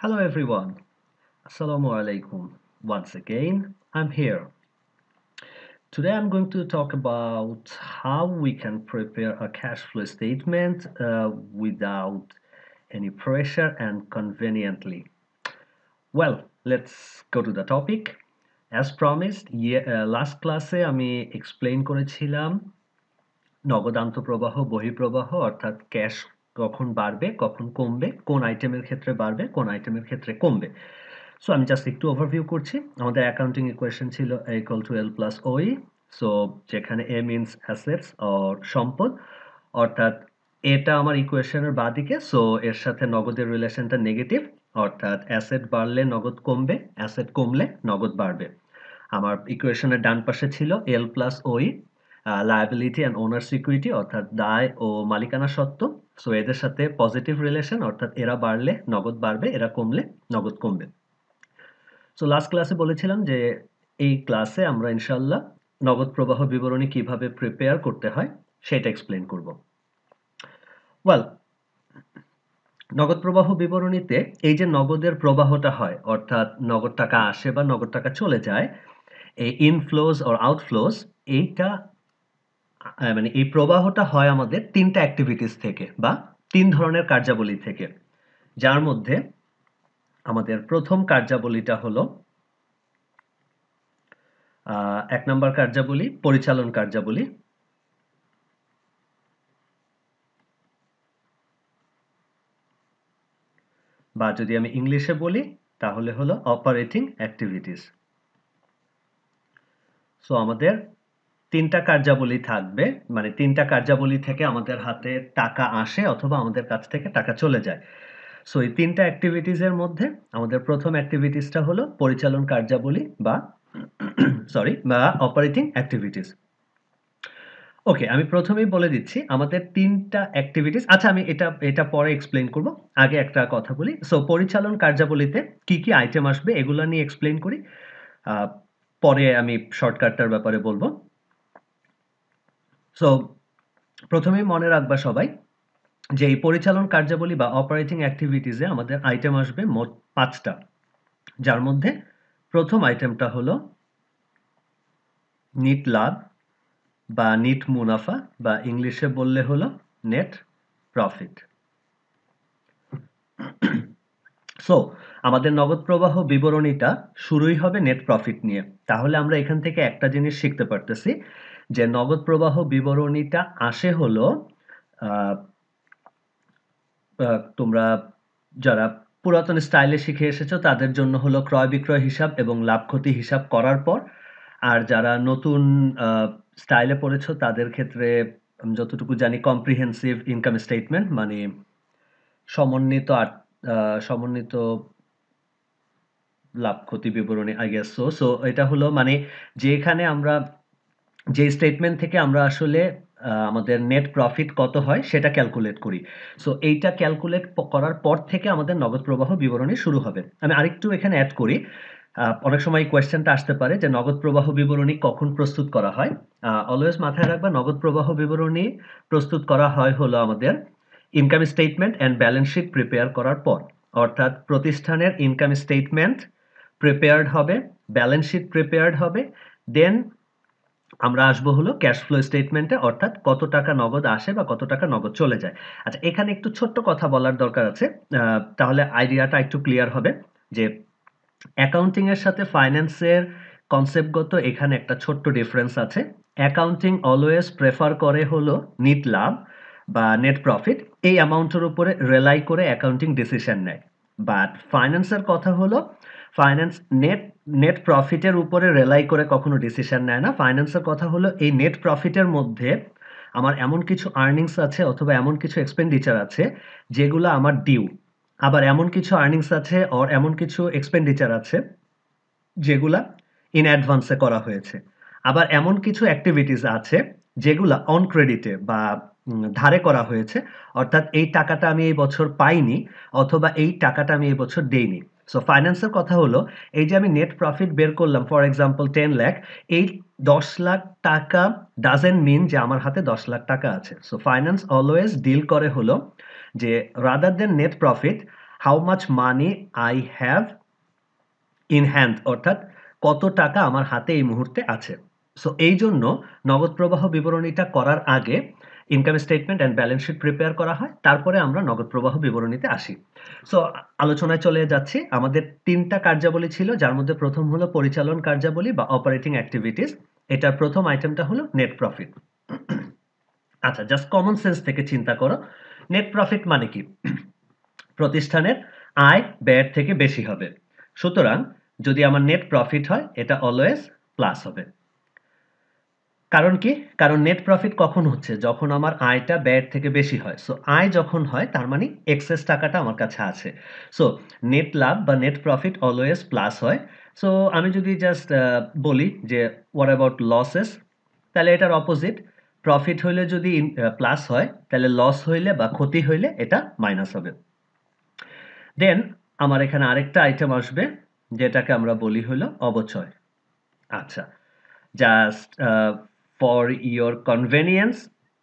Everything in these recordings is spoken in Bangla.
Hello everyone. Assalamu alaikum. Once again, I'm here. Today I'm going to talk about how we can prepare a cash flow statement without any pressure and conveniently. Well, let's go to the topic. As promised, last ক্লাসে আমি এক্সপ্লেইন করেছিলাম নগদ আন্তঃপ্রবাহ বহিঃপ্রবাহ অর্থাৎ ক্যাশ কখন বাড়বে কখন কমবে কোন আইটেমের ক্ষেত্রে বাড়বে কোন আইটেমের ক্ষেত্রে কমবে সো আমি জাস্ট একটু ওভারভিউ করছি আমাদের অ্যাকাউন্টিং ইকুয়েশন ছিল A equal to L plus OE so যেখানে A মিনস অ্যাসেটস অর সম্পদ অর্থাৎ এটা আমার ইকুয়েশনের বাঁদিকে সো এর সাথে নগদের রিলেশনটা নেগেটিভ অর্থাৎ অ্যাসেট বাড়লে নগদ কমবে অ্যাসেট কমলে নগদ বাড়বে আমার ইকুয়েশনের ডান পাশে ছিল L plus OE liability and owners equity অর্থাৎ দায় ও মালিকানা সত্ত্ব সো এদের সাথে পজিটিভ রিলেশন অর্থাৎ এরা বাড়লে নগদ বাড়বে এরা কমলে নগদ কমবে সো লাস্ট ক্লাসে বলেছিলাম যে এই ক্লাসে আমরা ইনশাল্লাহ নগদ প্রবাহ বিবরণী কিভাবে প্রিপেয়ার করতে হয় সেটা এক্সপ্লেন করব ওয়েল নগদ প্রবাহ বিবরণীতে এই যে নগদের প্রবাহটা হয় অর্থাৎ নগদ টাকা আসে বা নগদ টাকা চলে যায় এই ইনফ্লোজ অর আউটফ্লোজ এইটা মানে এই প্রবাহটা হয় আমাদের তিনটা অ্যাক্টিভিটিস থেকে বা তিন ধরনের কার্যাবলী থেকে যার মধ্যে আমাদের প্রথম কার্যাবলীটা হলো এক নম্বর কার্যাবলী পরিচালন কার্যাবলী বা যদি আমি ইংলিশে বলি তাহলে হলো অপারেটিং অ্যাক্টিভিটিস সো আমাদের তিনটা কার্যাবলী থাকবে মানে তিনটা কার্যাবলী থেকে আমাদের হাতে টাকা আসে অথবা আমাদের কাছ থেকে টাকা চলে যায় সো এই তিনটা অ্যাক্টিভিটিসের মধ্যে আমাদের প্রথম অ্যাক্টিভিটিসটা হলো পরিচালন কার্যাবলী বা বা অপারেটিং অ্যাক্টিভিটিস ওকে আমি প্রথমেই বলে দিচ্ছি আমাদের তিনটা অ্যাক্টিভিটিস আচ্ছা আমি এটা পরে এক্সপ্লেন করব আগে একটা কথা বলি সো পরিচালন কার্যাবলীতে কি কি আইটেম আসবে এগুলো নিয়ে এক্সপ্লেন করি পরে আমি শর্টকাটটার ব্যাপারে বলবো সো প্রথমেই মনে রাখবা সবাই যে এই পরিচালন কার্যাবলী বা অপারেটিং অ্যাক্টিভিটিসে আমাদের আইটেম আসবে মোট 5টা যার মধ্যে প্রথম আইটেমটা হলো নিট লাভ বা নিট মুনাফা বা ইংলিশে বললে হলো নেট প্রফিট সো আমাদের নগদ প্রবাহ বিবরণীটা শুরুই হবে নেট প্রফিট নিয়ে তাহলে আমরা এখান থেকে একটা জিনিস শিখতে পারতেছি যে নগদ প্রবাহ বিবরণীটা আসে হলো তোমরা যারা পুরাতন স্টাইলে শিখে এসেছো তাদের জন্য হলো ক্রয় বিক্রয় হিসাব এবং লাভ ক্ষতি হিসাব করার পর আর যারা নতুন স্টাইলে পড়েছো তাদের ক্ষেত্রে যতটুকু জানি কম্প্রিহেন্সিভ ইনকাম স্টেটমেন্ট মানে সমন্বিত সমন্বিত লাভ ক্ষতি বিবরণী আই গেস সো এটা হলো মানে যেখানে আমরা যে স্টেটমেন্ট থেকে আমরা আসলে আমাদের নেট প্রফিট কত হয় সেটা ক্যালকুলেট করি সো এইটা ক্যালকুলেট করার পর থেকে আমাদের নগদ প্রবাহ বিবরণী শুরু হবে আমি আরেকটু এখানে অ্যাড করি অনেক সময় কোয়েশ্চেনটা আসতে পারে যে নগদ প্রবাহ বিবরণী কখন প্রস্তুত করা হয় অলওয়েজ মাথায় রাখবা নগদ প্রবাহ বিবরণী প্রস্তুত করা হয় হলো আমাদের income statement and balance sheet prepare করার পর অর্থাৎ প্রতিষ্ঠানের ইনকাম স্টেটমেন্ট প্রিপেয়ার্ড হবে ব্যালেন্স শিট প্রিপেয়ার্ড হবে দেন আমরা আসবো হলো ক্যাশ ফ্লো স্টেটমেন্টে অর্থাৎ কত টাকা নগদ আসে বা কত টাকা নগদ চলে যায় আচ্ছা এখানে একটু ছোট্ট কথা বলার দরকার আছে তাহলে আইডিয়াটা একটু ক্লিয়ার হবে যে অ্যাকাউন্টিং এর সাথে ফাইন্যান্সের কনসেপ্টগত এখানে একটা ছোট্ট ডিফারেন্স আছে অ্যাকাউন্টিং অলওয়েজ প্রেফার করে হলো নিট লাভ বা নেট প্রফিট এই অ্যামাউন্টের উপরে রিলাই করে অ্যাকাউন্টিং ডিসিশন নেয় বাট ফাইন্যান্সের কথা হলো ফাইন্যান্স নেট প্রফিটের উপরে রিলাই করে কখনো ডিসিশন নেয় না ফাইন্যান্সের কথা হলো এই নেট প্রফিটের মধ্যে আমার এমন কিছু আর্নিংস আছে অথবা এমন কিছু এক্সপেন্ডিচার আছে যেগুলো আমার ডিউ আবার এমন কিছু আর্নিংস আছে আর এমন কিছু এক্সপেন্ডিচার আছে যেগুলা ইন অ্যাডভান্সে করা হয়েছে আবার এমন কিছু অ্যাক্টিভিটিস আছে যেগুলা অন ক্রেডিটে বা ধারে করা হয়েছে অর্থাৎ এই টাকাটা আমি এই বছর পাইনি অথবা এই টাকাটা আমি এই বছর দেইনি সো ফাইন্যান্সের কথা হলো এই যে আমি নেট প্রফিট বের করলাম ফর এক্সাম্পল 10 লাখ এই 10 লাখ টাকা ডাজেন্ট মিন যে আমার হাতে 10 লাখ টাকা আছে সো ফাইন্যান্স অলওয়েজ ডিল করে হলো যে rather than net profit how much money I have in hand, অর্থাৎ কত টাকা আমার হাতে এই মুহূর্তে আছে। সো এই জন্য নগদ প্রবাহ বিবরণীটা করার আগে income statement and balance sheet prepare করা হয়, তারপরে আমরা নগদ প্রবাহ বিবরণীতে আসি। সো আলোচনায় চলে যাচ্ছি। আমাদের ৩টা কার্যাবলী ছিল, যার মধ্যে প্রথম হলো পরিচালন কার্যাবলী বা অপারেটিং অ্যাক্টিভিটিস। এটার প্রথম আইটেমটা হলো নেট প্রফিট। আচ্ছা, জাস্ট কমন সেন্স থেকে চিন্তা করো, নেট প্রফিট মানে কি? প্রতিষ্ঠানের আয় ব্যয়ের থেকে বেশি হবে। সুতরাং যদি আমার নেট প্রফিট হয়, এটা অলওয়েজ প্লাস হবে। কারণ কি? কারণ নেট প্রফিট কখন হচ্ছে? যখন আমার আয়টা ব্যয়ের থেকে বেশি হয়। সো আয় যখন হয়, তার মানে এক্সেস টাকাটা আমার কাছে আছে। সো নেট লাভ বা নেট প্রফিট অলওয়েজ প্লাস হয়। সো আমি যদি জাস্ট বলি যে হোয়াট অ্যাবাউট লসেস, তাহলে এটার অপোজিট। প্রফিট হইলে যদি প্লাস হয়, তাহলে লস হইলে বা ক্ষতি হইলে এটা মাইনাস হবে। দেন আমার এখানে আরেকটা আইটেম আসবে, যেটাকে আমরা বলি হলো অবচয়। আচ্ছা, জাস্ট ফর ইওর কনভেনিয়েন্স,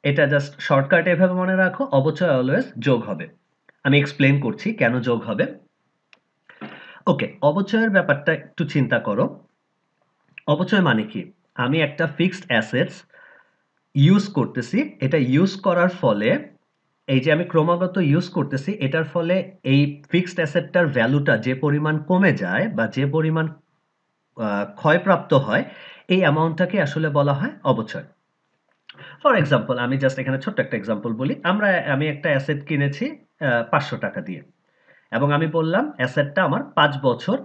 এটা জাস্ট শর্টকাট এভাবে মনে রাখো, অবচয় অলওয়েজ যোগ হবে। আমি এক্সপ্লেন করছি কেন যোগ হবে। ওকে, অবচয়ের ব্যাপারটা একটু চিন্তা করো। অবচয় মানে কি? আমি একটা ফিক্সড অ্যাসেটস ইউজ করতেছি, এটা ইউজ করার ফলে, এই যে আমি ক্রমাগত ইউজ করতেছি, এটার ফলে এই ফিক্সড অ্যাসেটটার ভ্যালুটা যে পরিমাণ কমে যায় বা যে পরিমাণ ক্ষয়প্রাপ্ত হয়, এই অ্যামাউন্টটাকে আসলে বলা হয় অবচয়। ফর এক্সাম্পল, আমি জাস্ট এখানে ছোট্ট একটা এক্সাম্পল বলি। আমি একটা অ্যাসেট কিনেছি ৫০০ টাকা দিয়ে, এবং আমি বললাম অ্যাসেটটা আমার ৫ বছর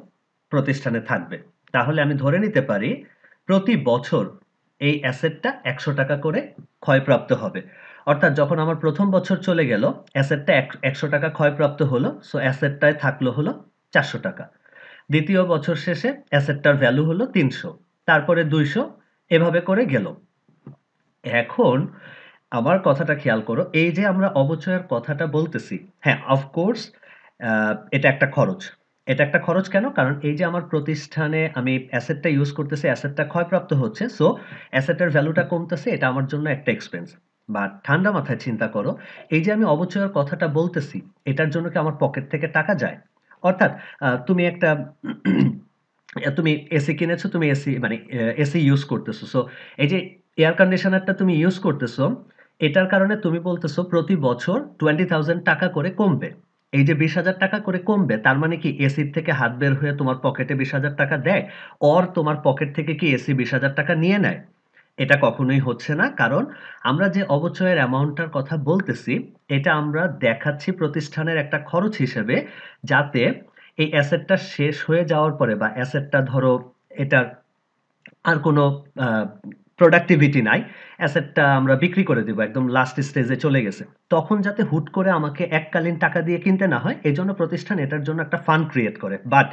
প্রতিষ্ঠানে থাকবে। তাহলে আমি ধরে নিতে পারি প্রতি বছর এই অ্যাসেটটা ১০০ টাকা করে ক্ষয়প্রাপ্ত হবে। অর্থাৎ যখন আমার প্রথম বছর চলে গেল, অ্যাসেটটা ১০০ টাকা ক্ষয়প্রাপ্ত হলো, সো অ্যাসেটটায় থাকলো হলো ৪০০ টাকা। দ্বিতীয় বছর শেষে অ্যাসেটটার ভ্যালু হলো ৩০০, তারপরে ২০০, এভাবে করে গেল। এখন আমার কথাটা খেয়াল করো, এই যে আমরা অবচয়ের কথাটা বলতেছি, হ্যাঁ অফকোর্স এটা একটা খরচ। এটা একটা খরচ কেন? কারণ এই যে আমার প্রতিষ্ঠানে আমি অ্যাসেটটা ইউজ করতেছি, অ্যাসেটটা ক্ষয়প্রাপ্ত হচ্ছে, সো অ্যাসেটের ভ্যালুটা কমতেছে, এটা আমার জন্য একটা এক্সপেন্স। বাট ঠান্ডা মাথায় চিন্তা করো, এই যে আমি অবচয়ের কথাটা বলতেছি, এটার জন্য কি আমার পকেট থেকে টাকা যায়? অর্থাৎ তুমি একটা তুমি এসি কিনেছো, তুমি এসি মানে এসি ইউজ করতেছো। সো এই যে এয়ার কন্ডিশনারটা তুমি ইউজ করতেছো, এটার কারণে তুমি বলতেছো প্রতি বছর 20,000 টাকা করে কমবে। এই যে 20,000 টাকা করে কমবে, তার মানে কি এসির থেকে হাত বের হয়ে তোমার পকেটে 20,000 টাকা দেয়? অর তোমার পকেট থেকে কি এসি 20,000 টাকা নিয়ে নেয়? এটা কখনোই হচ্ছে না। কারণ আমরা যে অবচয়ের অ্যামাউন্টটার কথা বলতেছি, এটা আমরা দেখাচ্ছি প্রতিষ্ঠানের একটা খরচ হিসেবে, যাতে এই অ্যাসেটটা শেষ হয়ে যাওয়ার পরে, বা অ্যাসেটটা ধরো এটার আর কোনো আ প্রোডাক্টিভিটি নাই। অ্যাসেটটা আমরা বিক্রি করে দিব, একদম লাস্ট স্টেজে চলে গেছে। তখন যাতে হুট করে আমাকে এককালীন টাকা দিয়ে কিনতে না হয়, এজন্য প্রতিষ্ঠান এটার জন্য একটা ফান্ড ক্রিয়েট করে। বাট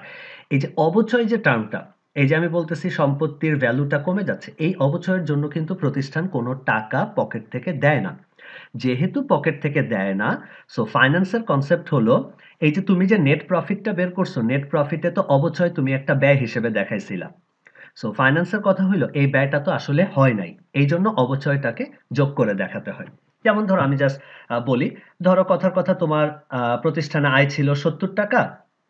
এই যে অবচয় যে টার্মটা, এই যে আমি বলতেছি সম্পত্তির ভ্যালুটা কমে যাচ্ছে, এই অবচয়ের জন্য কিন্তু প্রতিষ্ঠান কোনো টাকা পকেট থেকে দেয় না। যেহেতু পকেট থেকে দেয় না, সো ফাইন্যান্সের কনসেপ্ট হলো, এই যে তুমি যে নেট প্রফিটটা বের করছো, নেট প্রফিটে তো অবচয় তুমি একটা ব্যয় হিসেবে দেখাইছিলা। সো ফাইন্যান্সের কথা হইলো, এই ব্যয়টা তো আসলে হয় নাই। এইজন্য অবচয়টাকে যোগ করে দেখাতে হয়। যেমন ধরো আমি জাস্ট বলি, ধরো কথার কথা, তোমার প্রতিষ্ঠানে আয় ছিল ৭০ টাকা,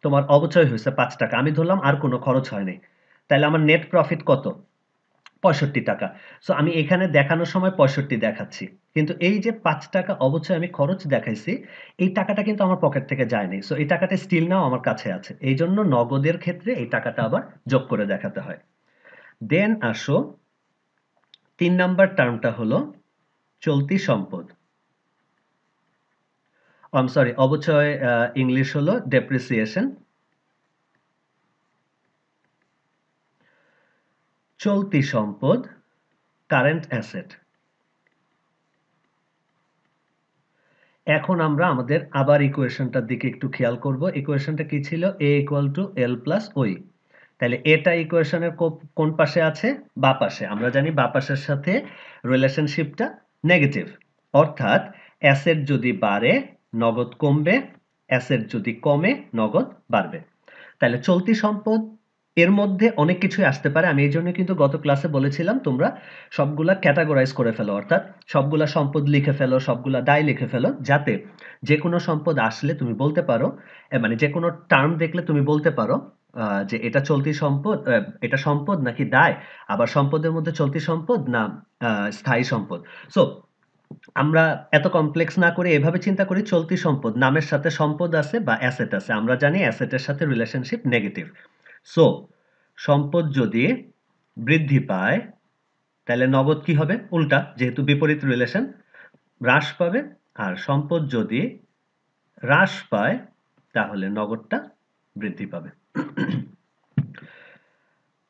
তোমার অবচয় হইছে ৫ টাকা। আমি ধরলাম আর কোনো খরচ হয় নাই। তাইলে আমার নেট প্রফিট কত? ৬৫ টাকা। সো আমি এখানে দেখানোর সময় ৬৫ দেখাচ্ছি। কিন্তু এই যে ৫ টাকা অবচয় আমি খরচ দেখাইছি, এই টাকাটা কিন্তু আমার পকেট থেকে যায় নাই। সো এই টাকাটা স্টিল নাও আমার কাছে আছে। এইজন্য নগদের ক্ষেত্রে এই টাকাটা আবার যোগ করে দেখাতে হয়। দেন আসো ৩ নাম্বার টার্মটা হলো চলতি সম্পদ। আই এম সরি, অবচয় ইংলিশ হলো ডেপ্রিসিয়েশন। চলতি সম্পদ, কারেন্ট অ্যাসেট। এখন আমরা আমাদের আবার ইকুয়েশনটার দিকে একটু খেয়াল করব। ইকুয়েশনটা কি ছিল? a equal to L plus ওই। তাহলে এটা ইকুয়েশনের কোন পাশে আছে? বা পাশে। আমরা জানি বা পাশের সাথে রিলেশনশিপটা নেগেটিভ। অর্থাৎ অ্যাসেট যদি বাড়ে, নগদ কমবে, অ্যাসেট যদি কমে, নগদ বাড়বে। তাহলে চলতি সম্পদ এর মধ্যে অনেক কিছুই আসতে পারে। আমি এইজন্য কিন্তু গত ক্লাসে বলেছিলাম তোমরা সবগুলা ক্যাটেগরাইজ করে ফেলো। অর্থাৎ সবগুলা সম্পদ লিখে ফেলো, সবগুলা দায় লিখে ফেলো। যাতে যেকোনো সম্পদ আসলে তুমি বলতে পারো মানে যেকোনো টার্ম দেখলে তুমি বলতে পারো যে এটা চলতি সম্পদ, এটা সম্পদ নাকি দায়, আবার সম্পদের মধ্যে চলতি সম্পদ না স্থায়ী সম্পদ। সো আমরা এত কমপ্লেক্স না করে এভাবে চিন্তা করি চলতি সম্পদ নামের সাথে সম্পদ আছে বা অ্যাসেট আছে। আমরা জানি অ্যাসেটের সাথে রিলেশনশিপ নেগেটিভ। সো সম্পদ যদি বৃদ্ধি পায় তাহলে নগদ কি হবে? উল্টা, যেহেতু বিপরীত রিলেশন, হ্রাস পাবে। আর সম্পদ যদি হ্রাস পায় তাহলে নগদটা বৃদ্ধি পাবে।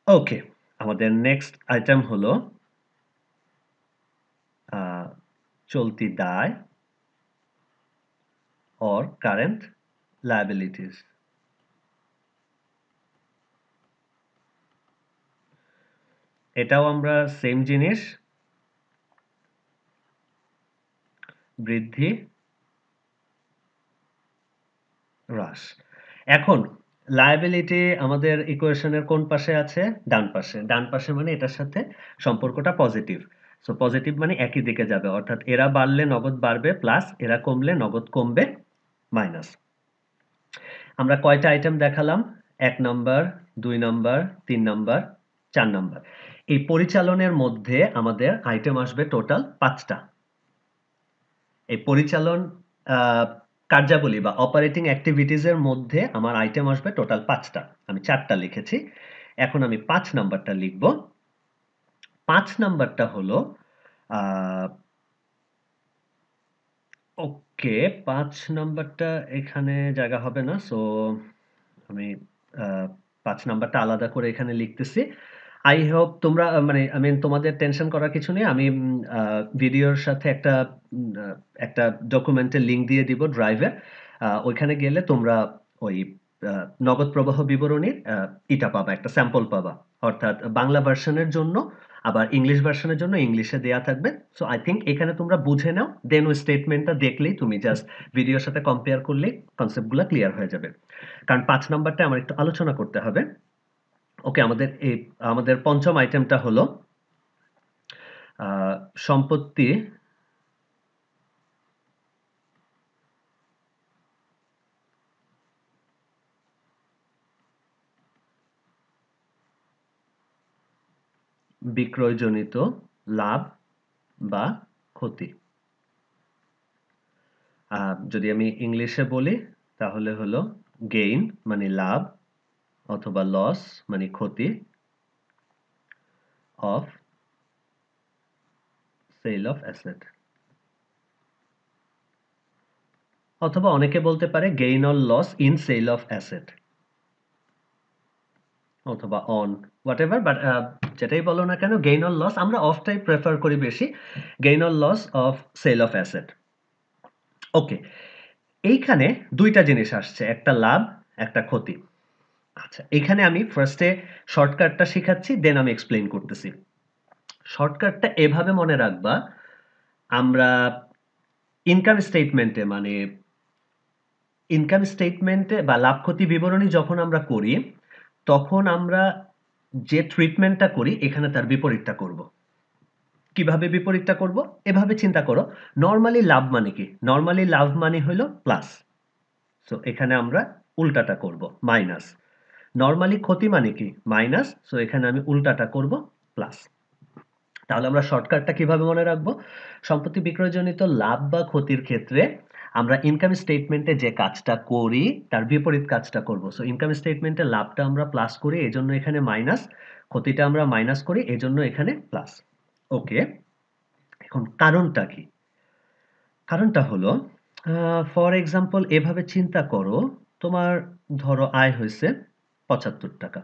ওকে, আমাদের নেক্সট আইটেম হলো চলতি দায় or current liabilities. এটাও আমরা সেম জিনিস, বৃদ্ধি হ্রাস। এখন লায়াবিলিটি আমাদের ইকুয়েশনের কোন পাশে আছে? ডান পাশে। ডান পাশে মানে এটার সাথে সম্পর্কটা পজিটিভ। সো পজিটিভ মানে একই দিকে যাবে, অর্থাৎ এরা বাড়লে নগদ বাড়বে প্লাস এরা কমলে নগদ কমবে মাইনাস। আমরা কয়টা আইটেম দেখালাম? ১ নাম্বার, ২ নাম্বার, ৩ নাম্বার, ৪ নাম্বার। এই পরিচালনের মধ্যে আমাদের আইটেম আসবে টোটাল ৫ টা। এই পরিচালন কার্যাবলী বা অপারেটিং অ্যাক্টিভিটিস এর মধ্যে আমার আইটেম আসবে টোটাল ৫ টা। আমি ৪ টা লিখেছি। এখন আমি ৫ নাম্বারটা লিখব। ৫ নাম্বারটা হলো আ ওকে, ৫ নাম্বারটা এখানে জায়গা হবে না। সো আমি আ ৫ নাম্বারটা আলাদা করে এখানে লিখতেছি। I hope তোমরা মানে আমি তোমাদের টেনশন করার কিছু নেই। আমি ভিডিওর সাথে উম আ একটা ডকুমেন্টের লিংক দিয়ে দিব ড্রাইভে। ওইখানে গেলে তোমরা ওই আ নগদ প্রবাহ বিবরণীর ইটা পাবা, একটা স্যাম্পল পাবা। অর্থাৎ বাংলা ভার্শনের জন্য, আবার ইংলিশ ভার্শনের জন্য ইংলিশে দেয়া থাকবে। সো আই থিংক এখানে তোমরা বুঝে নাও। দেন ওই স্টেটমেন্টটা দেখলেই তুমি জাস্ট ভিডিওর সাথে কম্পেয়ার করলেই কনসেপ্টগুলা ক্লিয়ার হয়ে যাবে। কারণ ৫ নাম্বারটা আমার একটু আলোচনা করতে হবে। ওকে, আমাদের পঞ্চম আইটেমটা হলো সম্পত্তি বিক্রয়জনিত লাভ বা ক্ষতি। যদি আমি ইংলিশে বলি তাহলে হলো গেইন মানে লাভ অথবা লস মানে ক্ষতি অফ সেল অফ অ্যাসেট, অথবা অনেকে বলতে পারে gain or loss in sale of asset, অথবা অন হোয়াটএভার, বাট যেটাই বলো না কেন গেইন অর লস আমরা অফটাই প্রেফার করি বেশি। Gain or loss of sale of asset. Okay, এইখানে ২ টা জিনিস আসছে, একটা লাভ, একটা ক্ষতি। আচ্ছা, এখানে আমি ফার্স্টে শর্টকাটটা শিখাচ্ছি, দেন আমি এক্সপ্লেইন করতেছি। শর্টকাটটা এভাবে মনে রাখবা, আমরা ইনকাম স্টেটমেন্টে মানে ইনকাম স্টেটমেন্টে বা লাভ ক্ষতি বিবরণী যখন আমরা করি, তখন আমরা যে ট্রিটমেন্টটা করি এখানে তার বিপরীতটা করব। কিভাবে বিপরীতটা করব? এভাবে চিন্তা করো, নরমালি লাভ মানে কি? নরমালি লাভ মানে হলো প্লাস। সো এখানে আমরা উল্টাটা করব, মাইনাস। নরমালি ক্ষতি মানে কি? মাইনাস। সো এখানে আমি উল্টাটা করব, প্লাস। তাহলে আমরা শর্টকাটটা কিভাবে মনে রাখবো? সম্পত্তি বিক্রয়জনিত লাভ বা ক্ষতির ক্ষেত্রে আমরা ইনকাম স্টেটমেন্টে যে কাজটা করি তার বিপরীত কাজটা করব। সো ইনকাম স্টেটমেন্টে লাভটা আমরা প্লাস করি, এজন্য এখানে মাইনাস। ক্ষতিটা আমরা মাইনাস করি, এজন্য এখানে প্লাস। ওকে, এখন কারণটা কি? কারণটা হলো ফর এক্সাম্পল এভাবে চিন্তা করো, তোমার ধরো আয় হইছে ৳৭৫।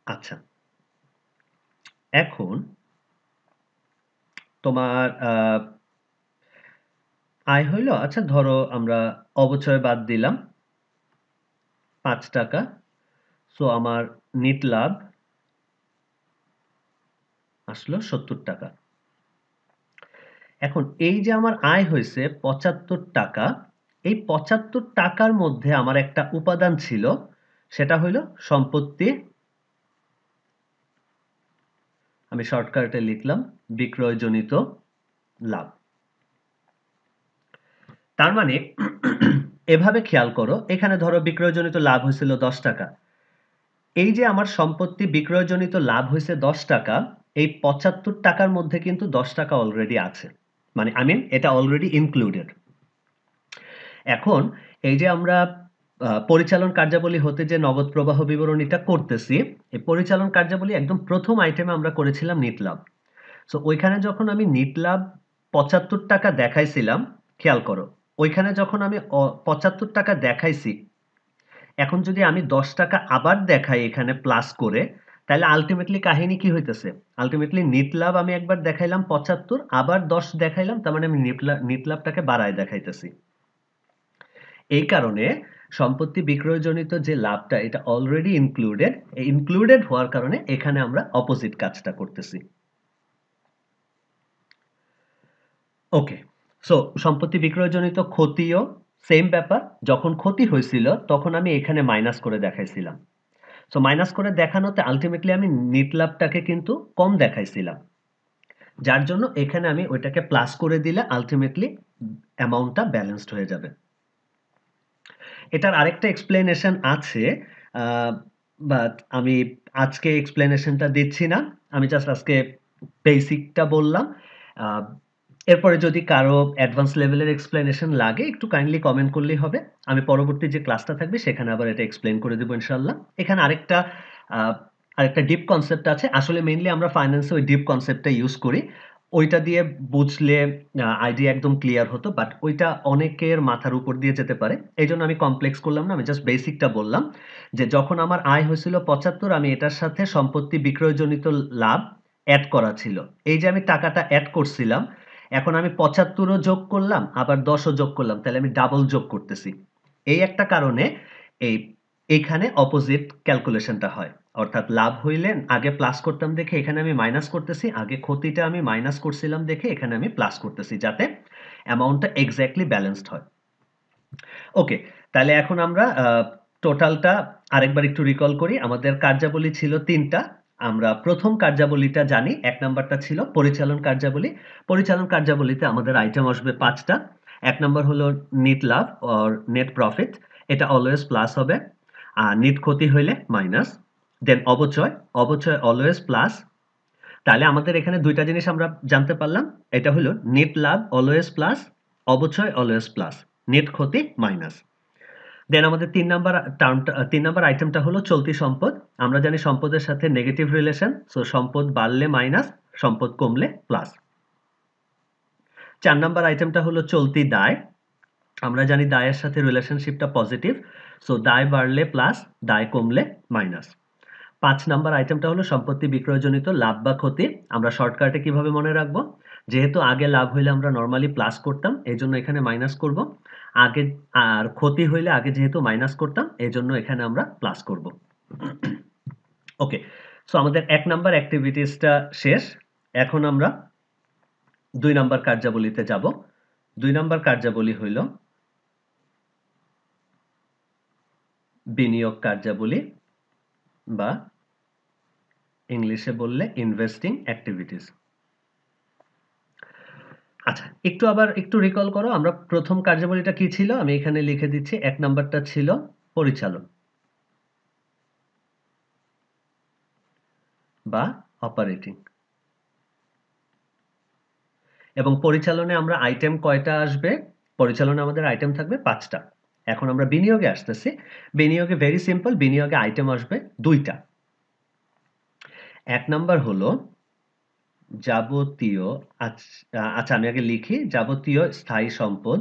আচ্ছা, এখন তোমার আয় হইল, আচ্ছা ধরো আমরা অবচয় বাদ দিলাম ৳৫। সো আমার নিট লাভ আসলো ৳৭০। এখন এই যে আমার আয় হইছে ৳৭৫, এই ৳৭৫ র মধ্যে আমার একটা উপাদান ছিল সেটা হইল সম্পত্তি, আমি শর্টকাটে লিখলাম বিক্রয়জনিত লাভ। তার মানে এভাবে খেয়াল করো, এখানে ধরো বিক্রয়জনিত লাভ হয়েছিল 10 টাকা। এই যে আমার সম্পত্তি বিক্রয়জনিত লাভ হয়েছে 10 টাকা, এই 75 টাকার মধ্যে কিন্তু 10 টাকা অলরেডি আছে, মানে এটা অলরেডি ইনক্লুডেড। এখন এই যে আমরা পরিচালন কার্যাবলী হতে যে নগদ প্রবাহ বিবরণীটা করতেছি, এই পরিচালন কার্যাবলী একদম প্রথম আইটেমে আমরা করেছিলাম নিট লাভ। সো ওইখানে যখন আমি নিট লাভ 75 টাকা দেখাইছিলাম, খেয়াল করো, ওইখানে যখন আমি 75 টাকা দেখাইছি, এখন যদি আমি 10 টাকা আবার দেখাই এখানে প্লাস করে, তাহলে আলটিমেটলি কাহিনী কি হইতেছে? আলটিমেটলি নিট লাভ আমি একবার দেখাইলাম 75, আবার 10 দেখাইলাম, তার মানে আমি নিট লাভটাকে বাড়ায় দেখাইতেছি। এই কারণে সম্পত্তি বিক্রয়জনিত যে লাভটা, এটা অলরেডি ইনক্লুডেড। ইনক্লুডেড হওয়ার কারণে এখানে আমরা অপোজিট কাজটা করতেছি। ওকে, সো সম্পত্তি বিক্রয়জনিত ক্ষতিও সেম ব্যাপার। যখন ক্ষতি হয়েছিল তখন আমি এখানে মাইনাস করে দেখাইছিলাম। সো মাইনাস করে দেখানোতে আলটিমেটলি আমি নিট লাভটাকে কিন্তু কম দেখাইছিলাম, যার জন্য এখানে আমি ওইটাকে প্লাস করে দিলে আলটিমেটলি অ্যামাউন্টটা ব্যালেন্সড হয়ে যাবে। এটার আরেকটা এক্সপ্লেনেশন আছে, বাট আমি আজকে এক্সপ্লেনেশনটা দিচ্ছি না। আমি জাস্ট আজকে বেসিকটা বললাম। আহ, এরপরে যদি কারো অ্যাডভান্স লেভেলের এক্সপ্লেনেশন লাগে, একটু কাইন্ডলি কমেন্ট করলেই হবে। আমি পরবর্তী যে ক্লাসটা থাকবে সেখানে আবার এটা এক্সপ্লেন করে দেবো ইনশাল্লাহ। এখানে আহ, আরেকটা ডিপ কনসেপ্ট আছে। আসলে মেইনলি আমরা ফাইন্যান্সে ওই ডিপ কনসেপ্টটা ইউজ করি। ওইটা দিয়ে বুঝলে আইডিয়া একদম ক্লিয়ার হতো, বাট ওইটা অনেকের মাথার উপর দিয়ে যেতে পারে। এই জন্য আমি কমপ্লেক্স করলাম না, আমি জাস্ট বেসিকটা বললাম যে যখন আমার আয় হয়েছিল 75, আমি এটার সাথে সম্পত্তি বিক্রয়জনিত লাভ অ্যাড করা ছিল। এই যে আমি টাকাটা অ্যাড করছিলাম, এখন আমি 75ও যোগ করলাম, আবার 10ও যোগ করলাম, তাহলে আমি ডাবল যোগ করতেছি। এই একটা কারণে এই এইখানে অপোজিট ক্যালকুলেশনটা হয়। অর্থাৎ লাভ হইলে আগে প্লাস করতাম দেখে এখানে আমি মাইনাস করতেছি, আগে ক্ষতিটা আমি মাইনাস করছিলাম দেখে এখানে আমি প্লাস করতেছি, যাতে অ্যামাউন্টটা এক্স্যাক্টলি ব্যালেন্সড হয়। ওকে, তাহলে এখন আমরা টোটালটা আরেকবার একটু রিকল করি। আমাদের কার্যাবলী ছিল 3টা। আমরা প্রথম কার্যাবলীটা জানি, 1 নাম্বারটা ছিল পরিচালন কার্যাবলী। পরিচালন কার্যাবলীতে আমাদের আইটেম আসবে 5টা। 1 নাম্বার হলো নিট লাভ অর নেট প্রফিট, এটা অলওয়েজ প্লাস হবে। আর নিট ক্ষতি হইলে মাইনাস। দেন অবচয়, অবচয় অলওয়েজ প্লাস। তাহলে আমাদের এখানে 2টা জিনিস আমরা জানতে পারলাম। এটা হলো নেট লাভ অলওয়েজ প্লাস, অবচয় অলওয়েজ প্লাস, নেট ক্ষতি মাইনাস। দেন আমাদের 3 নাম্বার আইটেমটা হলো চলতি সম্পদ। আমরা জানি সম্পদের সাথে নেগেটিভ রিলেশন, সো সম্পদ বাড়লে মাইনাস, সম্পদ কমলে প্লাস। 4 নাম্বার আইটেমটা হলো চলতি দায়। আমরা জানি দায়ের সাথে রিলেশনশিপটা পজিটিভ, সো দায় বাড়লে প্লাস, দায় কমলে মাইনাস। 5 নাম্বার আইটেমটা হলো সম্পত্তি বিক্রয়জনিত লাভ বা ক্ষতি। আমরা শর্টকাটে কিভাবে মনে রাখবো? যেহেতু আগে লাভ হইলে আমরা নরমালি প্লাস করতাম, এজন্য এখানে মাইনাস করব। আগে আর ক্ষতি হইলে আগে যেহেতু মাইনাস করতাম, এজন্য এখানে আমরা প্লাস করব। ওকে, সো আমাদের 1 নাম্বার অ্যাক্টিভিটিসটা শেষ। এখন আমরা 2 নাম্বার কার্যাবলীতে যাব। 2 নাম্বার কার্যাবলী হইল বিনিয়োগ কার্যাবলী, বা ইংলিশে বললে ইনভেস্টিং অ্যাক্টিভিটিস। আচ্ছা, একটু রিকল করো, আমরা প্রথম কার্যাবলীটা কি ছিল? আমি এখানে লিখে দিচ্ছি। 1 নাম্বারটা ছিল পরিচালন বা অপারেটিং। এবং পরিচালনে আমরা আইটেম কয়টা আসবে? পরিচালনে আমাদের আইটেম থাকবে 5টা। এখন আমরা বিনিয়োগে আসতেছি। বিনিয়োগে ভেরি সিম্পল, বিনিয়োগে আইটেম আসবে 2টা। 1 নাম্বার হলো যাবতীয়, আচ্ছা আমি আগে লিখি, যাবতীয় স্থায়ী সম্পদ,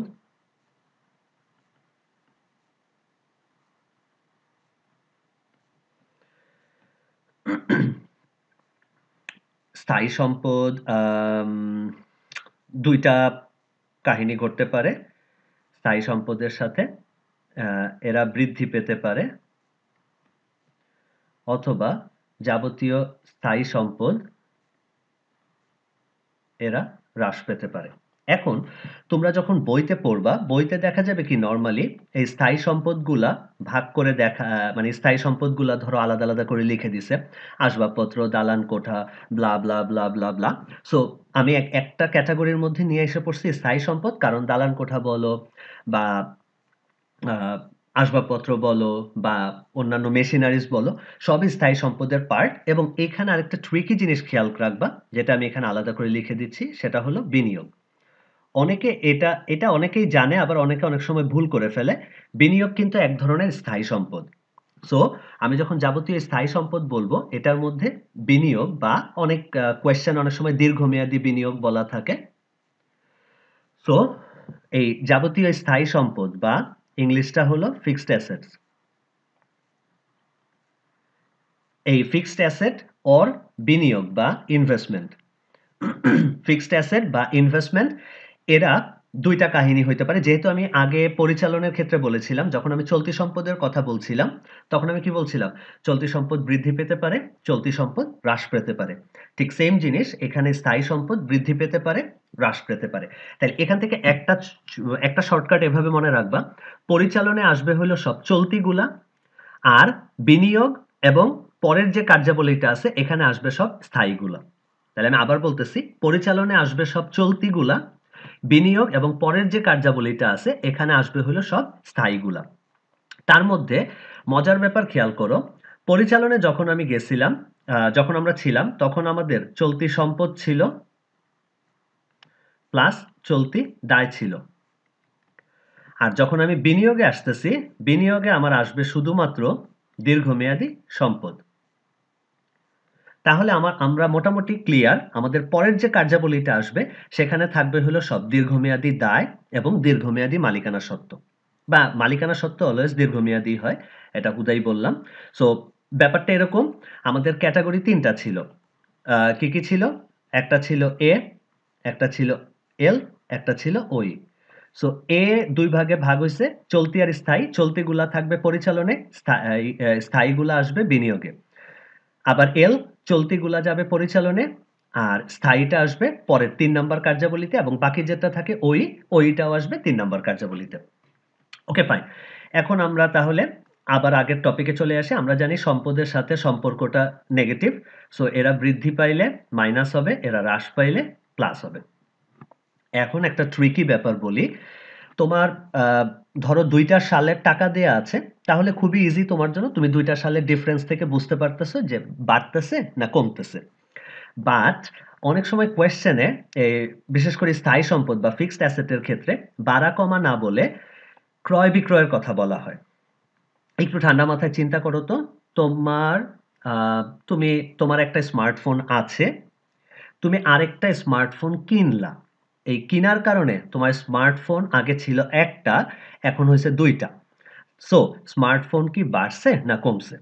স্থায়ী সম্পদ 2টা কাহিনী ঘটতে পারে স্থায়ী সম্পদের সাথে। এরা বৃদ্ধি পেতে পারে, অথবা যাবতীয় স্থায়ী সম্পদ এরা হ্রাস পেতে পারে। এখন তোমরা যখন বইতে পড়বা, বইতে দেখা যাবে কি নরমালি এই স্থায়ী সম্পদগুলা ভাগ করে দেখা মানে স্থায়ী সম্পদগুলা ধরো আলাদা, আলাদা করে লিখে দিছে। আসবাবপত্র, দালান কোঠা, ব্লা, ব্লা, ব্লা, ব্লা, ব্লা। সো আমি একটা ক্যাটেগরির মধ্যে নিয়ে এসে পড়ছি স্থায়ী সম্পদ। কারণ দালান কোঠা বলো বা আ আসবাবপত্র বলো বা অন্যান্য মেশিনারিজ বলো, সবই স্থায়ী সম্পদের পার্ট এবং এখানে আরেকটা ট্রিকি জিনিস খেয়াল রাখবা, যেটা আমি এখানে আলাদা করে লিখে দিচ্ছি, সেটা হলো বিনিয়োগ। অনেকে এটা অনেকেই জানে, আবার অনেকে অনেক সময় ভুল করে ফেলে। বিনিয়োগ কিন্তু এক ধরনের স্থায়ী সম্পদ। সো আমি যখন যাবতীয় স্থায়ী সম্পদ বলবো, এটার মধ্যে বিনিয়োগ বা অনেক কোয়েশ্চেন অনেক সময় দীর্ঘমেয়াদী বিনিয়োগ বলা থাকে। সো এই যাবতীয় স্থায়ী সম্পদ বা ইংলিশটা হলো ফিক্সড অ্যাসেটস। এই ফিক্সড অ্যাসেট অর বিনিয়োগ বা ইনভেস্টমেন্ট, ফিক্সড অ্যাসেট বা ইনভেস্টমেন্ট, এরা ২ টা কাহিনী হইতে পারে। যেহেতু আমি আগে পরিচালনের ক্ষেত্রে বলেছিলাম, যখন আমি চলতি সম্পদের কথা বলছিলাম, তখন আমি কি বলছিলাম? চলতি সম্পদ বৃদ্ধি পেতে পারে, চলতি সম্পদ হ্রাস পেতে পারে। ঠিক সেম জিনিস এখানে স্থায়ী সম্পদ বৃদ্ধি পেতে পারে, হ্রাস পেতে পারে। তাইলে এখান থেকে একটা শর্টকাট এভাবে মনে রাখবা, পরিচালনে আসবে হলো সব চলতিগুলা, আর বিনিয়োগ এবং পরের যে কার্যাবলীটা আছে এখানে আসবে সব স্থায়ীগুলা। তাহলে আমি আবার বলতেছি, পরিচালনে আসবে সব চলতিগুলা, বিনিয়োগ এবং পরের যে কার্যাবলীটা আছে এখানে আসবে হলো সব স্থায়ীগুলা। তার মধ্যে মজার ব্যাপার খেয়াল করো, পরিচালনে যখন আমি গেছিলাম, যখন আমরা ছিলাম তখন আমাদের চলতি সম্পদ ছিল প্লাস চলতি দায় ছিল। আর যখন আমি বিনিয়োগে আসতেছি, বিনিয়োগে আমার আসবে শুধুমাত্র দীর্ঘমেয়াদী সম্পদ। তাহলে আমরা মোটামুটি ক্লিয়ার, আমাদের পরের যে কার্যাবলীটা আসবে সেখানে থাকবে হলো সব দীর্ঘমেয়াদী দায় এবং দীর্ঘমেয়াদী মালিকানা সত্ত্ব, বা মালিকানা সত্ত্ব অলওয়েজ দীর্ঘমেয়াদী হয়, এটা হুদাই বললাম। সো ব্যাপারটা এরকম, আমাদের ক্যাটাগরি ৩টা ছিল। কি কি ছিল? একটা ছিল এ, একটা ছিল এল, একটা ছিল ওই। সো এ ২ ভাগে ভাগ হইছে, চলতি আর স্থায়ী। চলতিগুলা থাকবে পরিচালনে, স্থায়ীগুলা আসবে বিনিয়োগে। আবার এল, চলতিগুলা যাবে পরিচালনে, আর স্থায়ীটা আসবে পরের ৩ নাম্বার কার্যাবলীতে এবং বাকি যেটা থাকে ওইটাও আসবে ৩ নাম্বার কার্যাবলীতে। Okay fine. এখন আমরা তাহলে আবার আগের টপিকে চলে আসি। আমরা জানি সম্পদের সাথে সম্পর্কটা নেগেটিভ। সো এরা বৃদ্ধি পাইলে মাইনাস হবে, এরা হ্রাস পাইলে প্লাস হবে। এখন একটা ট্রিকি ব্যাপার বলি। তোমার ধরো ২ টা সালের টাকা দেয়া আছে, তাহলে খুবই ইজি তোমার জন্য। তুমি ২ টা সালের ডিফারেন্স থেকে বুঝতে পারতেছো যে বাড়তেছে না কমতেছে। বাট অনেক সময় কোয়েশ্চেনে বিশেষ করে স্থায়ী সম্পদ বা ফিক্সড অ্যাসেটের ক্ষেত্রে বাড়া কমা না বলে ক্রয় বিক্রয়ের কথা বলা হয়। একটু ঠান্ডা মাথায় চিন্তা করো তো, তোমার আ তুমি তোমার একটা স্মার্টফোন আছে, তুমি আরেকটা স্মার্টফোন কিনলা। এই কিনার কারণে তোমার স্মার্টফোন আগে ছিল একটা, এখন হইছে ২ টা। সো স্মার্টফোন কি বাড়ছে না কমছে?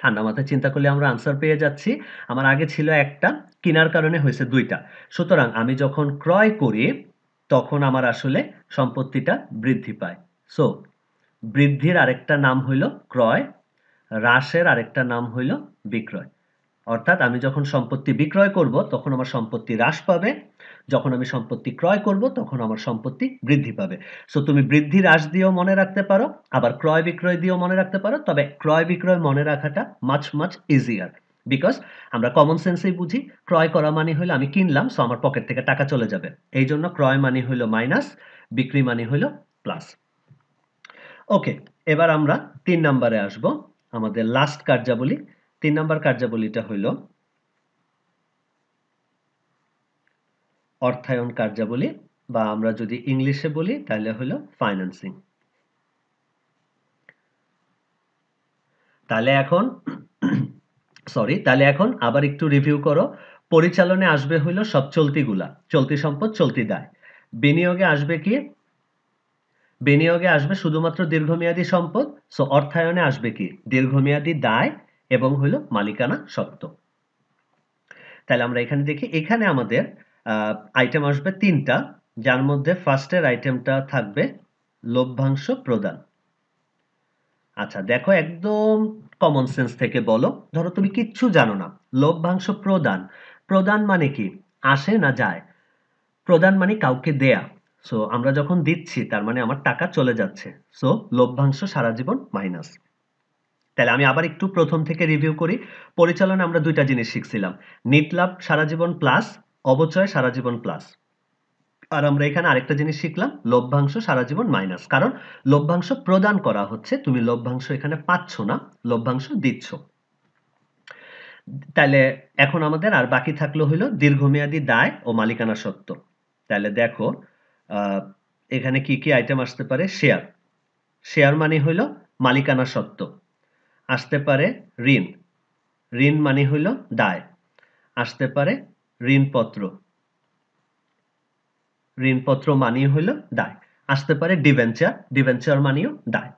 ঠান্ডা মাথায় চিন্তা করলে আমরা আনসার পেয়ে যাচ্ছি। আমার আগে ছিল একটা, কিনার কারণে হয়েছে ২ টা। সুতরাং আমি যখন ক্রয় করি, তখন আমার আসলে সম্পত্তিটা বৃদ্ধি পায়। সো বৃদ্ধির আরেকটা নাম হইল ক্রয়, হ্রাসের আরেকটা নাম হইল বিক্রয়। অর্থাৎ আমি যখন সম্পত্তি বিক্রয় করব তখন আমার সম্পত্তি হ্রাস পাবে, যখন আমি সম্পত্তি ক্রয় করব তখন আমার সম্পত্তি বৃদ্ধি পাবে। সো তুমি বৃদ্ধি হ্রাস দিয়েও মনে রাখতে পারো, আবার ক্রয় বিক্রয় দিয়েও মনে রাখতে পারো। তবে ক্রয় বিক্রয় মনে রাখাটা মাচ ইজিয়ার, বিকজ আমরা কমন সেন্সেই বুঝি। ক্রয় করা মানে হলো আমি কিনলাম, সো আমার পকেট থেকে টাকা চলে যাবে। এই জন্য ক্রয় মানে হলো মাইনাস, বিক্রি মানে হলো প্লাস। ওকে, এবার আমরা ৩ নাম্বারে আসব, আমাদের লাস্ট কার্যাবলী। ৩ নাম্বার কার্যাবলীটা হইল অর্থায়ন কার্যাবলী, বা আমরা যদি ইংলিশে বলি তাহলে হলো ফাইন্যান্সিং। তাহলে এখন তাহলে এখন আবার একটু রিভিউ করো। পরিচালনে আসবে হইলো সব চলতিগুলা, চলতি সম্পদ, চলতি দায়। বিনিয়োগে আসবে কি? বিনিয়োগে আসবে শুধুমাত্র দীর্ঘমেয়াদী সম্পদ। সো অর্থায়নে আসবে কি? দীর্ঘমেয়াদী দায় এবং হইলো মালিকানা সত্ত্ব। তাহলে আমরা এখানে দেখি, এখানে আমাদের আইটেম আসবে ৩ টা, যার মধ্যে ফার্স্টের আইটেমটা থাকবে লভ্যাংশ প্রদান। আচ্ছা দেখো, একদম কমন সেন্স থেকে বলো, ধরো তুমি কিচ্ছু জানো না, লভ্যাংশ প্রদান, প্রদান মানে কি? আসে না যায়? প্রদান মানে কাউকে দেয়া। সো আমরা যখন দিচ্ছি তার মানে আমার টাকা চলে যাচ্ছে। সো লভ্যাংশ সারা জীবন মাইনাস। তাহলে আমি আবার একটু প্রথম থেকে রিভিউ করি। পরিচালনায় আমরা ২ টা জিনিস শিখছিলাম। নিট লাভ সারা জীবন প্লাস, অবচয় সারা জীবন প্লাস। আর আমরা এখানে আরেকটা জিনিস শিখলাম, লভ্যাংশ সারা জীবন মাইনাস। কারণ লভ্যাংশ প্রদান করা হচ্ছে, তুমি লভ্যাংশ এখানে পাচ্ছ না, লভ্যাংশ দিচ্ছ। তাহলে এখন আমাদের আর বাকি থাকলো হইল দীর্ঘমেয়াদী দায় ও মালিকানা সত্ত্ব। তাহলে দেখো এখানে কি কি আইটেম আসতে পারে? শেয়ার। শেয়ার মানে হইল মালিকানা সত্ত্ব। আসতে পারে ঋণ। ঋণ মানে হইল দায়। আসতে পারে ঋণপত্র। ঋণপত্র মানেই হইল দায়। আসতে পারে ডিবেঞ্চার। ডিবেঞ্চার মানেও দায়।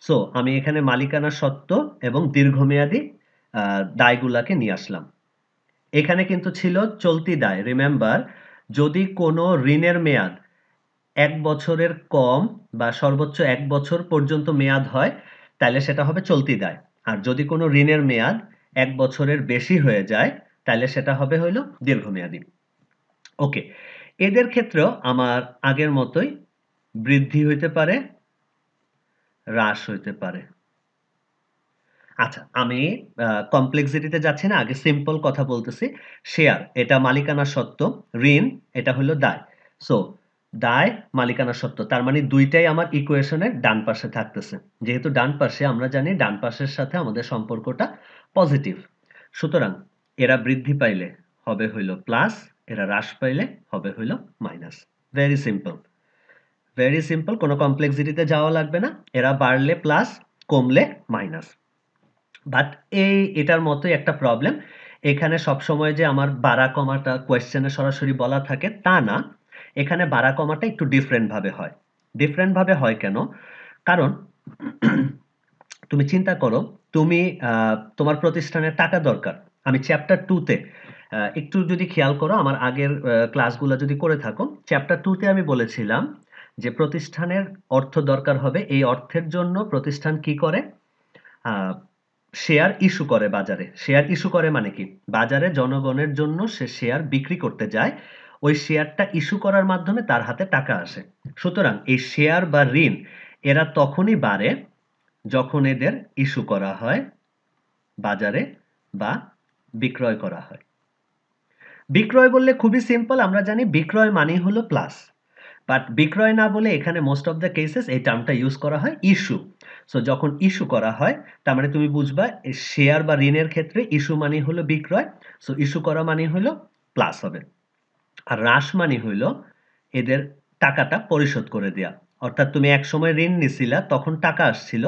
সো আমি এখানে মালিকানা সত্ত্ব এবং দীর্ঘমেয়াদী দায়গুলাকে নিয়ে আসলাম। এখানে কিন্তু ছিল চলতি দায়। রিমেম্বার, যদি কোনো ঋণের মেয়াদ ১ বছরের কম বা সর্বোচ্চ ১ বছর পর্যন্ত মেয়াদ হয়, তাহলে সেটা হবে চলতি দায়। আর যদি কোনো ঋণের মেয়াদ ১ বছরের বেশি হয়ে যায়, তাহলে সেটা হবে হইল দীর্ঘমেয়াদী। ওকে, এদের ক্ষেত্রেও আমার আগের মতোই বৃদ্ধি হইতে পারে, হ্রাস হইতে পারে। আচ্ছা, আমি কমপ্লেক্সিটিতে যাচ্ছি না, আগে সিম্পল কথা বলতেছি। শেয়ার এটা মালিকানা সত্ত্ব, ঋণ এটা হলো দায়। সো দায়, মালিকানা সত্ত্ব, তার মানে ২ টাই আমার ইকুয়েশনের ডান পাশে থাকতেছে। যেহেতু ডান পাশে, আমরা জানি ডান পাশের সাথে আমাদের সম্পর্কটা পজিটিভ। সুতরাং এরা বৃদ্ধি পাইলে হবে হইল প্লাস, এরা হ্রাস পাইলে হবে হইল minus. Very simple. Very simple, কোনো কমপ্লেক্সিটিতে যাওয়া লাগবে না। এরা বাড়লে প্লাস, কমলে মাইনাস। বাট এটার মতোই একটা প্রবলেম। এখানে সবসময় যে আমার বাড়া কমাটা কোয়েশ্চেনে সরাসরি বলা থাকে তা না। এখানে বাড়া কমাটা একটু ডিফারেন্ট ভাবে হয়। ডিফারেন্ট ভাবে হয় কেন? কারণ তুমি চিন্তা করো, তুমি তোমার প্রতিষ্ঠানের টাকা দরকার। আমি চ্যাপ্টার 2 তে একটু যদি খেয়াল করো, আমার আগের ক্লাসগুলো যদি করে থাকো, চ্যাপ্টার 2 তে আমি বলেছিলাম যে প্রতিষ্ঠানের অর্থ দরকার হবে। এই অর্থের জন্য প্রতিষ্ঠান কি করে? আ শেয়ার ইস্যু করে বাজারে। শেয়ার ইস্যু করে মানে কি? বাজারে জনগণের জন্য সে শেয়ার বিক্রি করতে যায়। ওই শেয়ারটা ইস্যু করার মাধ্যমে তার হাতে টাকা আসে। সুতরাং এই শেয়ার বা ঋণ এরা তখনই বাড়ে যখন এদের ইস্যু করা হয় বাজারে বা বিক্রয় করা হয়। বিক্রয় বললে খুবই সিম্পল, আমরা জানি বিক্রয় মানেই হলো প্লাস। বাট বিক্রয় না বলে এখানে মোস্ট অফ দ্য কেসেস এই টার্মটা ইউজ করা হয় ইস্যু। সো যখন ইস্যু করা হয়, তার মানে তুমি বুঝবা শেয়ার বা ঋণের ক্ষেত্রে ইস্যু মানে হলো বিক্রয়। সো ইস্যু করা মানে হলো প্লাস হবে। আর হ্রাস মানে হইল এদের টাকাটা পরিশোধ করে দেয়া। অর্থাৎ তুমি এক সময় ঋণ নিছিলা, তখন টাকা আসছিল,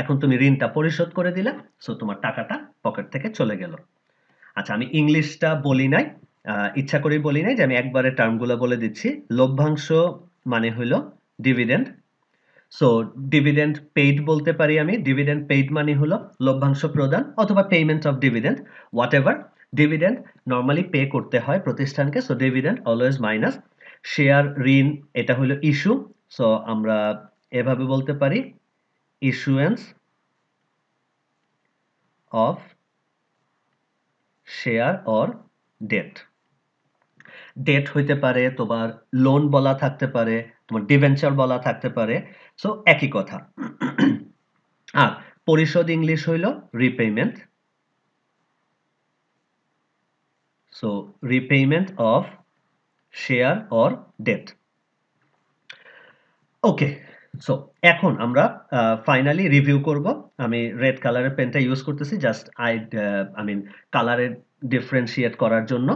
এখন তুমি ঋণটা পরিশোধ করে দিলা, সো তোমার টাকাটা পকেট থেকে চলে গেল। আচ্ছা, আমি ইংলিশটা বলি নাই, ইচ্ছা করেই বলি নাই, যে আমি একবারে টার্মগুলো বলে দিচ্ছি। লভ্যাংশ মানে হইল ডিভিডেন্ড। সো ডিভিডেন্ড পেইড বলতে পারি আমি। ডিভিডেন্ড পেইড মানে হলো লভ্যাংশ প্রদান অথবা payment of dividend, whatever. Dividend normally pay করতে হয় প্রতিষ্ঠানকে, so dividend always minus. Share, ঋণ এটা হলো ইস্যু, সো আমরা এভাবে বলতে পারি issuance of share or debt. Debt হইতে পারে, তোমার লোন বলা থাকতে পারে, তোমার ডিভেঞ্চার বলা থাকতে পারে। সো একই কথা। আর পরিশোধ ইংলিশ হইল repayment. So repayment of share or debt. Okay, so এখন আমরা ফাইনালি রিভিউ করব। আমি রেড কালারের পেনটা ইউজ করতেছি জাস্ট আই মিন কালারের ডিফারেন্সিয়েট করার জন্য।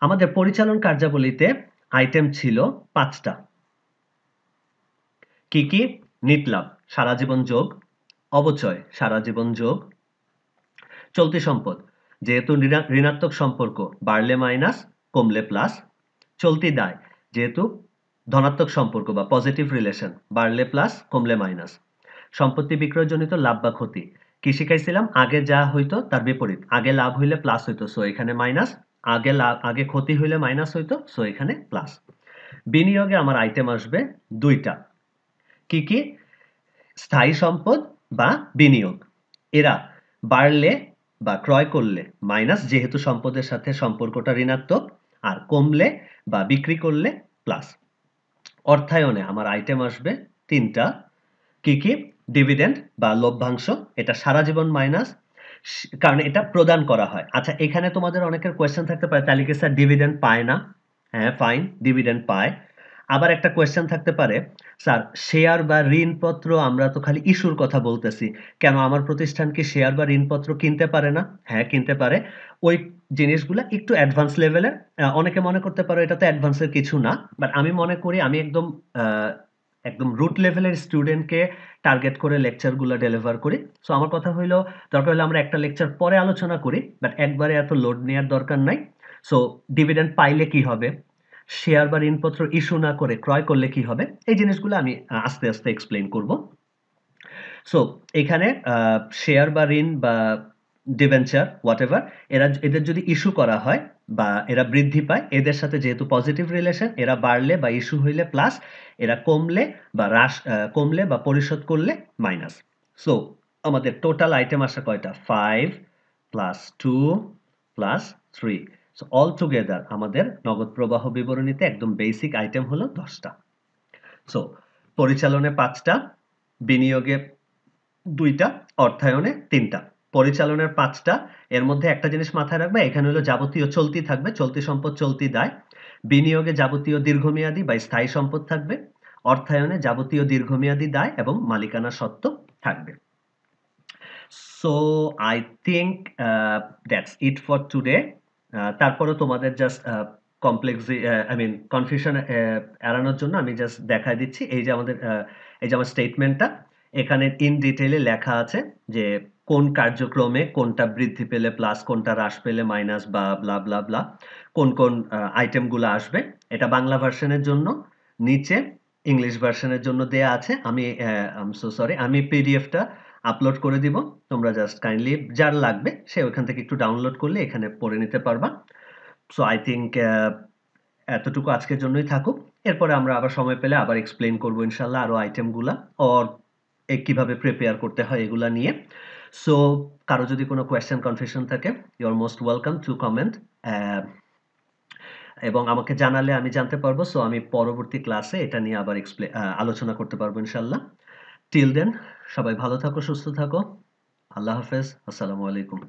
আমাদের পরিচালন কার্যাবলীতে আইটেম ছিল 5টা। কি কি? নিট লাভ সারা জীবন যোগ, অবচয় সারা জীবন যোগ, চলতি সম্পদ যেহেতু ঋণাত্মক সম্পর্ক বাড়লে মাইনাস, কমলে প্লাস, চলতি দায় যেহেতু ধনাত্মক সম্পর্ক বা পজিটিভ রিলেশন, বাড়লে প্লাস, কমলে মাইনাস, সম্পত্তি বিক্রয়জনিত লাভ বা ক্ষতি। কি শিখাইছিলাম? আগে যা হইতো তার বিপরীত, আগে লাভ হইলে প্লাস হইতো, সো এখানে মাইনাস। আগে ক্ষতি হইলে মাইনাস হইতো, সো এখানে প্লাস। বিনিয়োগে আমার আইটেম আসবে 2টা। কি কি? স্থায়ী সম্পদ বা বিনিয়োগ। এরা বাড়লে বা ক্রয় করলে মাইনাস, যেহেতু সম্পদের সাথে সম্পর্কটা ঋণাত্মক, আর কমলে বা বিক্রি করলে প্লাস। অর্থায়নে আমার আইটেম আসবে ৩ টা। কি, কি? ডিভিডেন্ড বা লভ্যাংশ, এটা সারা জীবন মাইনাস, কারণ এটা প্রদান করা হয়। আচ্ছা, এখানে তোমাদের অনেকের কোয়েশ্চেন থাকতে পারে, তাহলে কি স্যার ডিভিডেন্ড পায় না? হ্যাঁ, ফাইন, ডিভিডেন্ড পায়। আবার একটা কোয়েশ্চেন থাকতে পারে, স্যার শেয়ার বা ঋণপত্র আমরা তো খালি ইস্যুর কথা বলতেছি। কেন আমার প্রতিষ্ঠান কি শেয়ার বা ঋণপত্র কিনতে পারে না? হ্যাঁ, কিনতে পারে। ওই জিনিসগুলা একটু অ্যাডভান্স লেভেলের। অনেকে মনে করতে পারো এটা তো অ্যাডভান্সের কিছু না। বাট আমি মনে করি আমি আ একদম রুট লেভেলের স্টুডেন্টকে টার্গেট করে লেকচারগুলো ডেলিভার করি। সো আমার কথা হইলো, দরকার হলে আমরা একটা লেকচার পরে আলোচনা করি। বাট একবারে এত লোড নেয়ার দরকার নাই। সো ডিভিডেন্ড পাইলে কি হবে? শেয়ার বা ঋণপত্র ইস্যু না করে ক্রয় করলে কি হবে? এই জিনিসগুলো আমি আস্তে, আস্তে এক্সপ্লেইন করব। সো এখানে শেয়ার বা ঋণ বা ডিবেঞ্চার হোয়াটএভার, এদের যদি ইস্যু করা হয় বা এরা বৃদ্ধি পায়, এদের সাথে যেহেতু পজিটিভ রিলেশন, এরা বাড়লে বা ইস্যু হইলে প্লাস, এরা কমলে বা পরিশোধ করলে মাইনাস। সো আমাদের টোটাল আইটেম আসে কয়টা? 5 plus 2 plus 3। So all together আমাদের নগদ প্রবাহ বিবরণীতে একদম বেসিক আইটেম হলো 10 টা। সো পরিচালনে 5 টা, বিনিয়োগে ২ টা, অর্থায়নে ৩ টা। পরিচালনের ৫ টা, এর মধ্যে একটা জিনিস মাথায় রাখবা, এখানে হলো যাবতীয় চলতি থাকবে, চলতি সম্পদ, চলতি দায়। বিনিয়োগে যাবতীয় দীর্ঘমেয়াদী বা স্থায়ী সম্পদ থাকবে। অর্থায়নে যাবতীয় দীর্ঘমেয়াদী দায় এবং মালিকানা সত্ত্ব থাকবে। So I think that's it for today. তারপরেও তোমাদের জাস্ট আই মিন কনফিউশন এড়ানোর জন্য আমি জাস্ট দেখায় দিচ্ছি। এই যে আমার স্টেটমেন্টটা, এখানে ইন ডিটেইলে লেখা আছে যে কোন কার্যক্রমে কোনটা বৃদ্ধি পেলে প্লাস, কোনটা হ্রাস পেলে মাইনাস, বা ব্লা ব্লা ব্লা, কোন কোন আইটেমগুলো আসবে। এটা বাংলা ভার্সনের জন্য, নিচে ইংলিশ ভার্সনের জন্য দেয়া আছে। আই এম সো সরি, আমি পিডিএফটা আপলোড করে দিব। তোমরা জাস্ট কাইন্ডলি, যার লাগবে সে ওখান থেকে একটু ডাউনলোড করলে এখানে পড়ে নিতে পারবা। সো আই থিংক এতটুকু আজকের জন্যই থাকুক। এরপরে আমরা আবার সময় পেলে আবার এক্সপ্লেইন করব ইনশাল্লাহ আরো আইটেমগুলা, অর কিভাবে প্রিপেয়ার করতে হয় এগুলা নিয়ে। সো কারো যদি কোনো কোয়েশ্চেন, কনফিউশন থাকে, you are most welcome to comment, এবং আমাকে জানালে আমি জানতে পারবো। সো আমি পরবর্তী ক্লাসে এটা নিয়ে আবার আলোচনা করতে পারবো ইনশাল্লাহ। টিল দেন সবাই ভালো থাকো, সুস্থ থাকো। আল্লাহ হাফেজ। আসসালামু আলাইকুম।